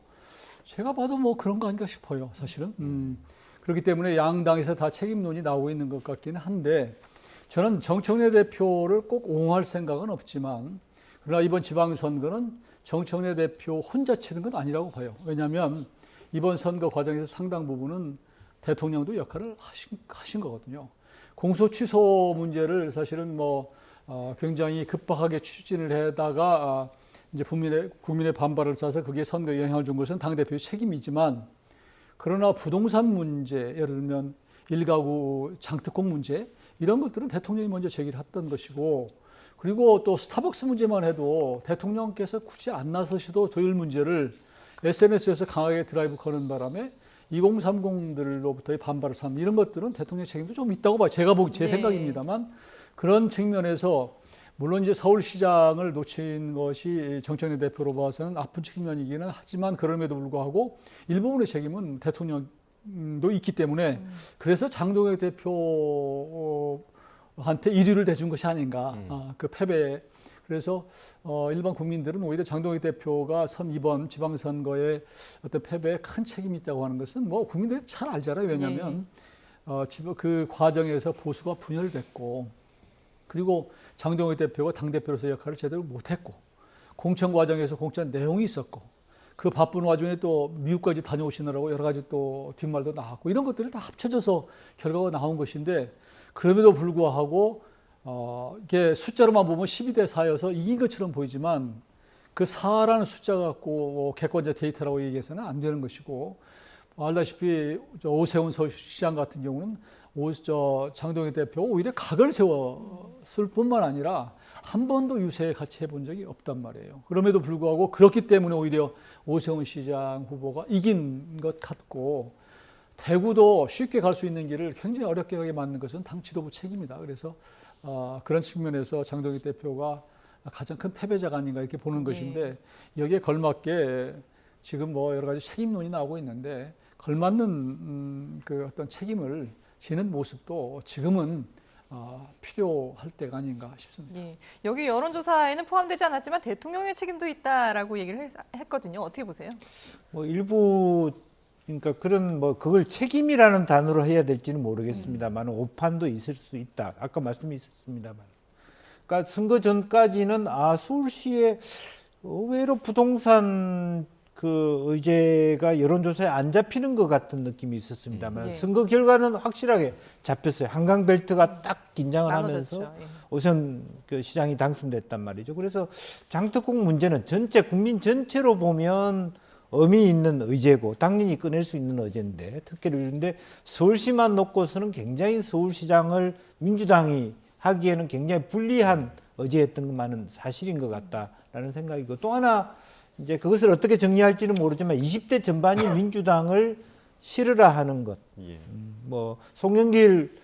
제가 봐도 뭐 그런 거 아닌가 싶어요, 사실은. 그렇기 때문에 양당에서 다 책임론이 나오고 있는 것 같기는 한데 저는 정청래 대표를 꼭 옹호할 생각은 없지만 그러나 이번 지방선거는 정청래 대표 혼자 치는 건 아니라고 봐요. 왜냐하면 이번 선거 과정에서 상당 부분은 대통령도 역할을 하신 거거든요. 공소 취소 문제를 사실은 굉장히 급박하게 추진을 해다가 이제 국민의 반발을 쌓아서 그게 선거에 영향을 준 것은 당대표의 책임이지만 그러나 부동산 문제, 예를 들면 일가구 장특권 문제 이런 것들은 대통령이 먼저 제기를 했던 것이고 그리고 또 스타벅스 문제만 해도 대통령께서 굳이 안 나서셔도 될 문제를 SNS에서 강하게 드라이브 거는 바람에 2030들로부터의 반발을 삼는 이런 것들은 대통령의 책임도 좀 있다고 봐요. 제가 보기 제 네. 생각입니다만 그런 측면에서 물론 이제 서울시장을 놓친 것이 정청래 대표로 봐서는 아픈 측면이기는 하지만 그럼에도 불구하고 일부분의 책임은 대통령도 있기 때문에 그래서 장동혁 대표한테 1위를 대준 것이 아닌가. 그 패배. 그래서 일반 국민들은 오히려 장동혁 대표가 이번 지방선거의 어떤 패배에 큰 책임이 있다고 하는 것은 뭐 국민들이 잘 알잖아요. 왜냐하면 그 과정에서 보수가 분열됐고 그리고 장동혁 대표가 당대표로서 역할을 제대로 못했고 공천 과정에서 공천 내용이 있었고 그 바쁜 와중에 또 미국까지 다녀오시느라고 여러 가지 또 뒷말도 나왔고 이런 것들이 다 합쳐져서 결과가 나온 것인데 그럼에도 불구하고 이게 숫자로만 보면 12대 4여서 이긴 것처럼 보이지만 그 4라는 숫자 갖고 객관적 데이터라고 얘기해서는 안 되는 것이고 알다시피 오세훈 서울시장 같은 경우는 장동혁 대표 오히려 각을 세웠을 뿐만 아니라 한 번도 유세에 같이 해본 적이 없단 말이에요. 그럼에도 불구하고 그렇기 때문에 오히려 오세훈 시장 후보가 이긴 것 같고 대구도 쉽게 갈 수 있는 길을 굉장히 어렵게 가게 만든 것은 당 지도부 책임이다. 그래서 그런 측면에서 장동혁 대표가 가장 큰 패배자가 아닌가 이렇게 보는 것인데 여기에 걸맞게 지금 여러 가지 책임론이 나오고 있는데 걸맞는 그 어떤 책임을 지는 모습도 지금은 필요할 때가 아닌가 싶습니다. 예. 여기 여론조사에는 포함되지 않았지만 대통령의 책임도 있다라고 얘기를 했거든요. 어떻게 보세요? 일부 그러니까 그런 그걸 책임이라는 단어로 해야 될지는 모르겠습니다만 오판도 있을 수 있다. 아까 말씀이 있었습니다만. 그러니까 선거 전까지는 서울시에 의외로 부동산 그 의제가 여론조사에 안 잡히는 것 같은 느낌이 있었습니다만 선거 결과는 확실하게 잡혔어요. 한강벨트가 딱 긴장을 나눠졌죠. 하면서 오세훈 그 시장이 당선됐단 말이죠. 그래서 장특공 문제는 국민 전체로 보면 의미 있는 의제고 당연히 꺼낼 수 있는 의제인데 특혜를 주는데 서울시만 놓고서는 굉장히 서울시장을 민주당이 하기에는 굉장히 불리한 의제였던 것만은 사실인 것 같다라는 생각이고 또 하나 이제 그것을 어떻게 정리할지는 모르지만 20대 전반이 민주당을 싫으라 하는 것. 송영길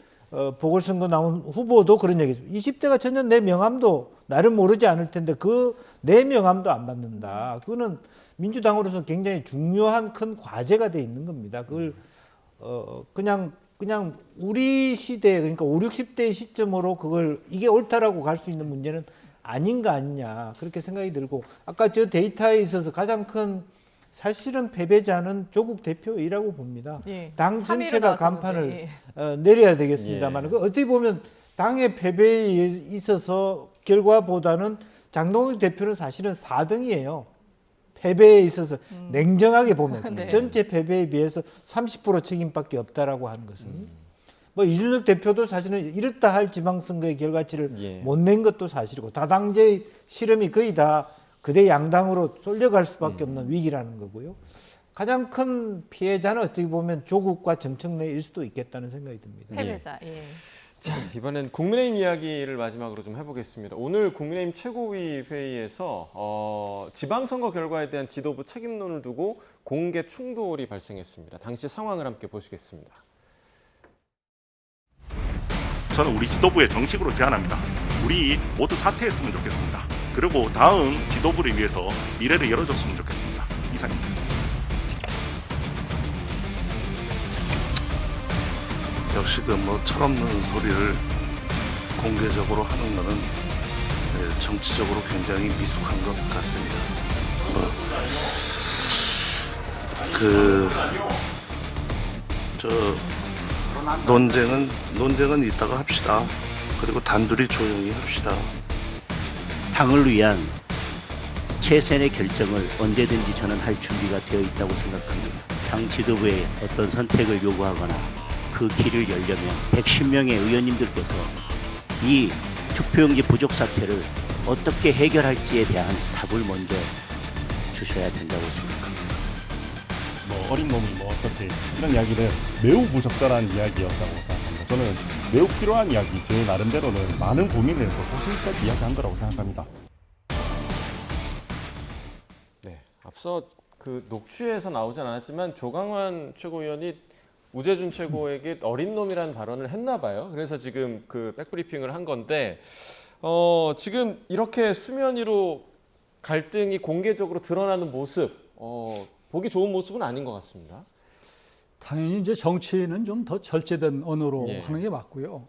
보궐선거 나온 후보도 그런 얘기죠. 20대가 전혀 내 명함도 나를 모르지 않을 텐데 내 명함도 안 받는다. 그거는 민주당으로서 굉장히 중요한 큰 과제가 돼 있는 겁니다. 그걸 그냥 우리 시대 그러니까 5, 60대 시점으로 그걸 이게 옳다라고 갈 수 있는 문제는 아닌 거 아니냐 그렇게 생각이 들고 아까 저 데이터에 있어서 가장 큰 사실은 패배자는 조국 대표이라고 봅니다. 예. 당 3위로 전체가 나왔었는데, 간판을 예. 내려야 되겠습니다만 예. 그 어떻게 보면 당의 패배에 있어서 결과보다는 장동혁 대표는 사실은 4등이에요. 패배에 있어서 냉정하게 보면 네. 전체 패배에 비해서 30% 책임밖에 없다라고 하는 것은 뭐 이준석 대표도 사실은 이렇다 할 지방선거의 결과치를 예. 못 낸 것도 사실이고 다당제 실험이 거의 다 그대 양당으로 쏠려갈 수밖에 없는 위기라는 거고요. 가장 큰 피해자는 어떻게 보면 조국과 정청래일 수도 있겠다는 생각이 듭니다. 패배자. 예. 자, 이번엔 국민의힘 이야기를 마지막으로 좀 해보겠습니다. 오늘 국민의힘 최고위 회의에서 지방선거 결과에 대한 지도부 책임론을 두고 공개 충돌이 발생했습니다. 당시 상황을 함께 보시겠습니다. 저는 우리 지도부에 정식으로 제안합니다. 우리 모두 사퇴했으면 좋겠습니다. 그리고 다음 지도부를 위해서 미래를 열어줬으면 좋겠습니다. 이상입니다. 역시 그 뭐 철없는 소리를 공개적으로 하는 것은 정치적으로 굉장히 미숙한 것 같습니다. 논쟁은 이따가 합시다. 그리고 단둘이 조용히 합시다. 당을 위한 최선의 결정을 언제든지 저는 할 준비가 되어 있다고 생각합니다. 당 지도부에 어떤 선택을 요구하거나 그 길을 열려면 110명의 의원님들께서 이 투표용지 부족 사태를 어떻게 해결할지에 대한 답을 먼저 주셔야 된다고 생각합니다. 뭐 어린 놈이 뭐 어떻게 이런 이야기는 매우 부적절한 이야기였다고 생각합니다. 저는 매우 필요한 이야기, 제 나름대로는 많은 고민을 해서 소신껏 이야기한 거라고 생각합니다. 네, 앞서 그 녹취에서 나오진 않았지만 조강환 최고위원이 우재준 최고에게 어린 놈이라는 발언을 했나 봐요. 그래서 지금 그 백브리핑을 한 건데 지금 이렇게 수면 위로 갈등이 공개적으로 드러나는 모습 보기 좋은 모습은 아닌 것 같습니다. 당연히 이제 정치는 좀 더 절제된 언어로 예. 하는 게 맞고요.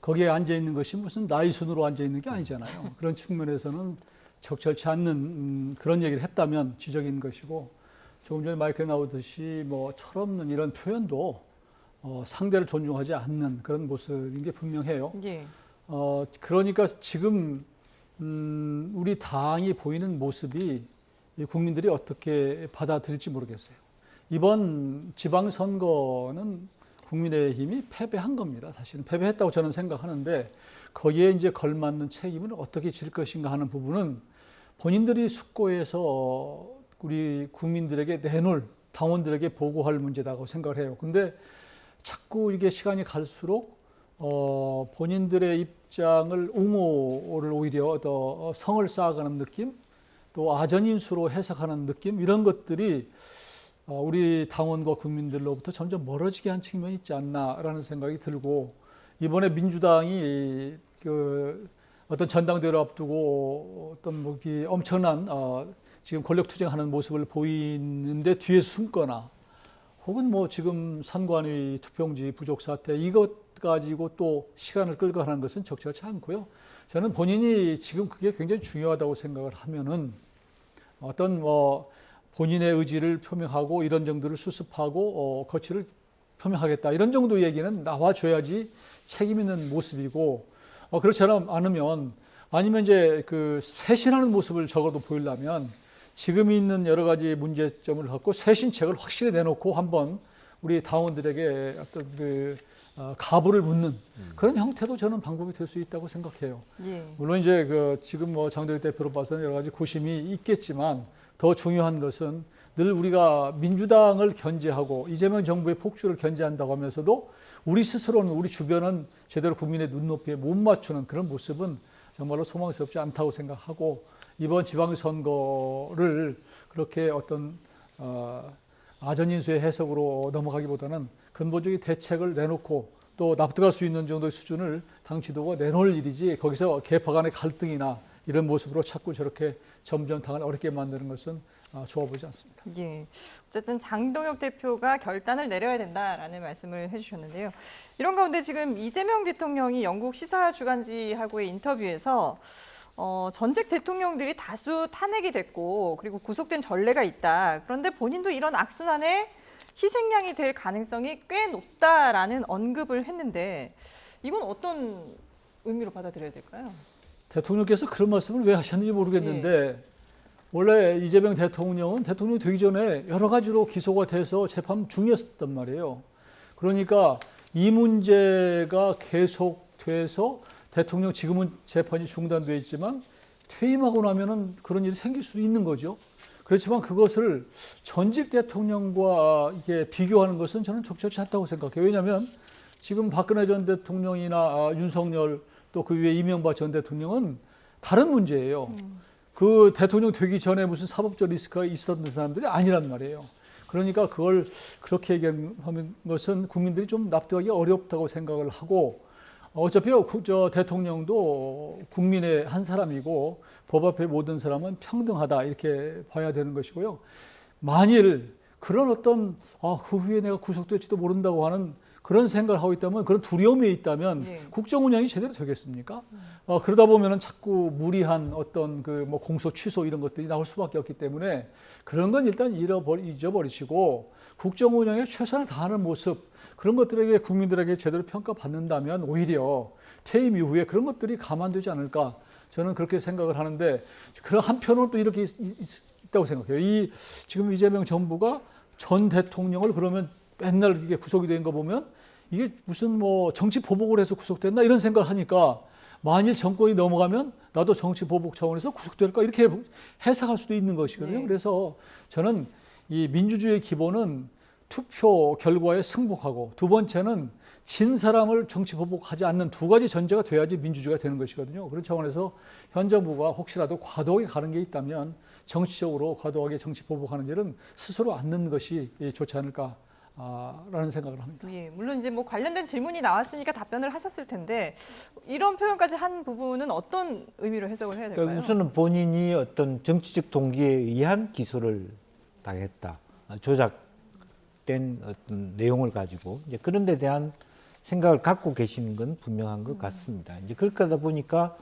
거기에 앉아 있는 것이 무슨 나이 순으로 앉아 있는 게 아니잖아요. 그런 측면에서는 적절치 않는 그런 얘기를 했다면 지적인 것이고 조금 전에 마이크에 나오듯이 뭐 철없는 이런 표현도 상대를 존중하지 않는 그런 모습인 게 분명해요. 예. 그러니까 지금 우리 당이 보이는 모습이 국민들이 어떻게 받아들일지 모르겠어요. 이번 지방선거는 국민의힘이 패배한 겁니다. 사실은 패배했다고 저는 생각하는데 거기에 이제 걸맞는 책임을 어떻게 질 것인가 하는 부분은 본인들이 숙고해서 우리 국민들에게 내놓을 당원들에게 보고할 문제라고 생각을 해요. 근데 자꾸 이게 시간이 갈수록 본인들의 입장을 옹호를 오히려 더 성을 쌓아가는 느낌, 또 아전인수로 해석하는 느낌 이런 것들이 우리 당원과 국민들로부터 점점 멀어지게 한 측면이 있지 않나라는 생각이 들고 이번에 민주당이 그 어떤 전당대회를 앞두고 어떤 뭐 엄청난 지금 권력 투쟁하는 모습을 보이는데 뒤에 숨거나 혹은 뭐 지금 선관위 투표용지 부족 사태 이것 가지고 또 시간을 끌고 하는 것은 적절치 않고요. 저는 본인이 지금 그게 굉장히 중요하다고 생각을 하면은 어떤 본인의 의지를 표명하고 이런 정도를 수습하고 거취를 표명하겠다 이런 정도 얘기는 나와줘야지 책임 있는 모습이고 그렇지 않으면 아니면 이제 그 쇄신하는 모습을 적어도 보이려면 지금 있는 여러 가지 문제점을 갖고 쇄신책을 확실히 내놓고 한번 우리 당원들에게 어떤 그 가부를 묻는 그런 형태도 저는 방법이 될 수 있다고 생각해요. 예. 물론 이제 그 지금 뭐 장동혁 대표로 봐서는 여러 가지 고심이 있겠지만 더 중요한 것은 늘 우리가 민주당을 견제하고 이재명 정부의 폭주를 견제한다고 하면서도 우리 스스로는 우리 주변은 제대로 국민의 눈높이에 못 맞추는 그런 모습은 정말로 소망스럽지 않다고 생각하고 이번 지방선거를 그렇게 어떤 아전인수의 해석으로 넘어가기보다는 근본적인 대책을 내놓고 또 납득할 수 있는 정도의 수준을 당 지도가 내놓을 일이지 거기서 계파 간의 갈등이나 이런 모습으로 자꾸 저렇게 점점 당을 어렵게 만드는 것은 좋아 보이지 않습니다. 예. 어쨌든 장동혁 대표가 결단을 내려야 된다라는 말씀을 해주셨는데요. 이런 가운데 지금 이재명 대통령이 영국 시사 주간지하고의 인터뷰에서 전직 대통령들이 다수 탄핵이 됐고 그리고 구속된 전례가 있다. 그런데 본인도 이런 악순환의 희생양이 될 가능성이 꽤 높다라는 언급을 했는데 이건 어떤 의미로 받아들여야 될까요? 대통령께서 그런 말씀을 왜 하셨는지 모르겠는데 원래 이재명 대통령은 대통령이 되기 전에 여러 가지로 기소가 돼서 재판 중이었단 말이에요. 그러니까 이 문제가 계속돼서 대통령 지금은 재판이 중단돼 있지만 퇴임하고 나면은 그런 일이 생길 수도 있는 거죠. 그렇지만 그것을 전직 대통령과 이게 비교하는 것은 저는 적절치 않다고 생각해요. 왜냐하면 지금 박근혜 전 대통령이나 윤석열 또 그 위에 이명박 전 대통령은 다른 문제예요. 그 대통령 되기 전에 무슨 사법적 리스크가 있었던 사람들이 아니란 말이에요. 그러니까 그걸 그렇게 얘기하는 것은 국민들이 좀 납득하기 어렵다고 생각을 하고 어차피 저 대통령도 국민의 한 사람이고 법 앞에 모든 사람은 평등하다 이렇게 봐야 되는 것이고요. 만일 그런 어떤 그 후에 내가 구속될지도 모른다고 하는 그런 생각을 하고 있다면 그런 두려움이 있다면 국정 운영이 제대로 되겠습니까? 그러다 보면은 자꾸 무리한 어떤 그 뭐 공소 취소 이런 것들이 나올 수밖에 없기 때문에 그런 건 일단 잊어버리시고 국정 운영에 최선을 다하는 모습 그런 것들에게 국민들에게 제대로 평가받는다면 오히려 퇴임 이후에 그런 것들이 감안되지 않을까 저는 그렇게 생각을 하는데 그런 한편으로는 또 이렇게 있다고 생각해요. 지금 이재명 정부가 전 대통령을 그러면 맨날 이게 구속이 된 거 보면 이게 무슨 뭐 정치 보복을 해서 구속됐나 이런 생각을 하니까 만일 정권이 넘어가면 나도 정치 보복 차원에서 구속될까 이렇게 해석할 수도 있는 것이거든요. 그래서 저는 이 민주주의의 기본은 투표 결과에 승복하고 두 번째는 진 사람을 정치 보복하지 않는 두 가지 전제가 돼야지 민주주의가 되는 것이거든요. 그런 차원에서 현 정부가 혹시라도 과도하게 가는 게 있다면 정치적으로 과도하게 정치 보복하는 일은 스스로 않는 것이 좋지 않을까. 라는 생각을 합니다. 예, 물론 이제 뭐 관련된 질문이 나왔으니까 답변을 하셨을 텐데 이런 표현까지 한 부분은 어떤 의미로 해석을 해야 될까요? 그러니까 우선은 본인이 어떤 정치적 동기에 의한 기소를 당했다, 조작된 어떤 내용을 가지고 이제 그런 데 대한 생각을 갖고 계시는 건 분명한 것 같습니다. 이제 그렇게 하다 보니까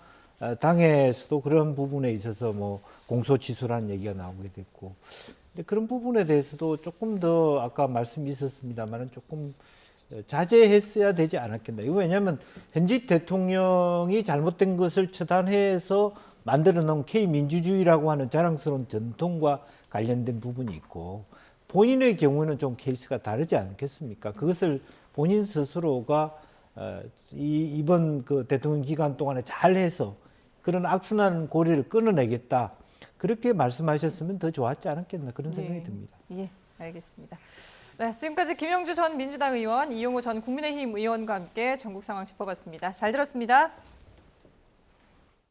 당에서도 그런 부분에 있어서 뭐 공소취소라는 얘기가 나오게 됐고. 근데 그런 부분에 대해서도 조금 더 아까 말씀이 있었습니다만은 조금 자제했어야 되지 않았겠나. 이거 왜냐하면 현직 대통령이 잘못된 것을 처단해서 만들어 놓은 K민주주의라고 하는 자랑스러운 전통과 관련된 부분이 있고 본인의 경우는 좀 케이스가 다르지 않겠습니까? 그것을 본인 스스로가 이번 그 대통령 기간 동안에 잘해서 그런 악순환 고리를 끊어내겠다. 그렇게 말씀하셨으면 더 좋았지 않았겠나 그런 생각이 듭니다. 예, 알겠습니다. 네, 지금까지 김영주 전 민주당 의원, 이용호 전 국민의힘 의원과 함께 전국 상황 짚어봤습니다. 잘 들었습니다.